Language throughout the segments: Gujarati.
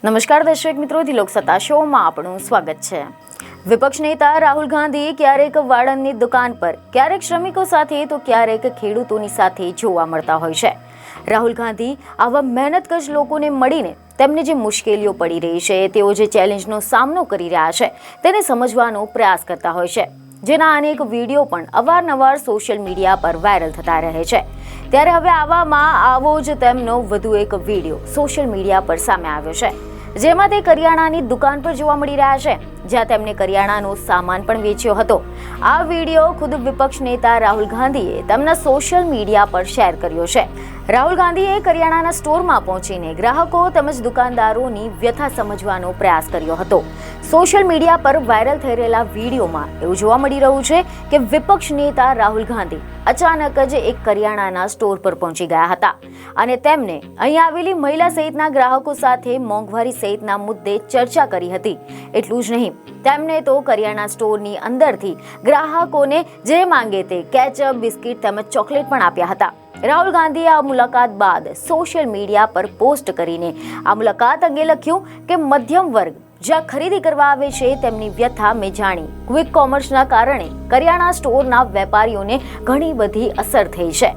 નમસ્કાર દર્શક મિત્રો, લોકસત્તા શોમાં આપનું સ્વાગત છે। વિપક્ષ નેતા રાહુલ ગાંધી ક્યારેક વાળંદની દુકાન પર, ક્યારેક શ્રમિકો સાથે તો ક્યારેક ખેડૂતોની સાથે જોવા મળતા હોય છે। રાહુલ ગાંધી આવા મહેનતકશ લોકોને મળીને તેમને જે મુશ્કેલીઓ પડી રહી છે, તેઓ જે ચેલેન્જનો સામનો કરી રહ્યા છે તેને સમજવાનો પ્રયાસ કરતા હોય છે, જેના અનેક વિડીયો પણ અવારનવાર સોશિયલ મીડિયા પર વાયરલ થતા રહે છે। ત્યારે હવે આવામાં આવો જ તેમનો વધુ એક વિડીયો સોશિયલ મીડિયા પર સામે આવ્યો છે, જેમાં તે કરિયાણાની દુકાન પર જોવા મળી રહ્યા છે, જ્યાં તેમણે કરિયાણાનો સામાન પણ વેચ્યો હતો। આ વિડીયો ખુદ વિપક્ષ નેતા રાહુલ ગાંધીએ તેમના સોશિયલ મીડિયા પર શેર કર્યો છે। રાહુલ ગાંધીએ કરિયાણાના સ્ટોરમાં પહોંચીને ગ્રાહકો તેમજ દુકાનદારોની વ્યથા સમજવાનો પ્રયાસ કર્યો હતો। સોશિયલ મીડિયા પર વાયરલ થઈ રહેલા વિડીયોમાં એવું જોવા મળી રહ્યું છે કે વિપક્ષ નેતા રાહુલ ગાંધી અચાનક જ એક કરિયાણાના સ્ટોર પર પહોંચી ગયા હતા અને તેમને અહીં આવેલી મહિલા સહિતના ગ્રાહકો સાથે મોંઘવારી સહિતના મુદ્દે ચર્ચા કરી હતી। એટલું જ નહીં, તેમણે તો કરિયાણા સ્ટોરની અંદરથી ગ્રાહકોને જે માંગે તે કેચઅપ, બિસ્કિટ તેમજ ચોકલેટ પણ આપ્યા હતા। રાહુલ ગાંધીએ આ મુલાકાત બાદ સોશિયલ મીડિયા પર પોસ્ટ કરીને આ મુલાકાત અંગે લખ્યું કે મધ્યમ વર્ગ જ્યાં ખરીદી કરવા આવે છે તેમની વ્યથા મેં જાણી। ક્વિક કોમર્સના કારણે કરિયાણા સ્ટોરના વેપારીઓને ઘણી બધી અસર થઈ છે।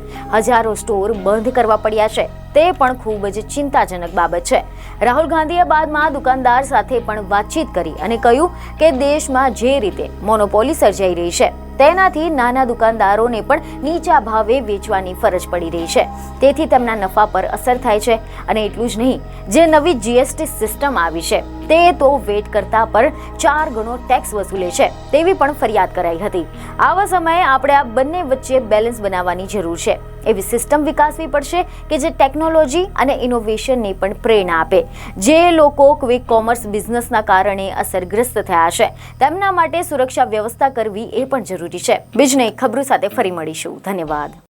હજારો સ્ટોર બંધ કરવા પડ્યા છે, તે પણ ખૂબ જ ચિંતાજનક બાબત છે। રાહુલ ગાંધીએ બાદમાં દુકાનદાર સાથે પણ વાતચીત કરી અને કહ્યું કે દેશમાં જે રીતે મોનોપોલી સર્જાઈ રહી છે તેનાથી નાના દુકાનદારોને પણ નીચા ભાવે વેચવાની ફરજ પડી રહી છે, તેથી તેમના નફા પર અસર થાય છે। અને એટલું જ નહીં, જે નવી જીએસટી સિસ્ટમ આવી છે તે તો વેટ કરતા પર 4 ગણો ટેક્સ વસૂલે છે તેવી પણ ફરિયાદ કરાઈ હતી। આવા સમયે આપણે આ બંને વચ્ચે બેલેન્સ બનાવવાની જરૂર છે। એવી સિસ્ટમ વિકસાવવી પડશે કે જે ટેકનોલોજી અને ઇનોવેશનને પણ પ્રેરણા આપે। જે લોકો ક્વિક કોમર્સ બિઝનેસના કારણે અસરગ્રસ્ત થયા છે તેમના માટે સુરક્ષા વ્યવસ્થા કરવી એ પણ જરૂરી છે। બીજને ખબરો સાથે ફરી મળીશું। ધન્યવાદ।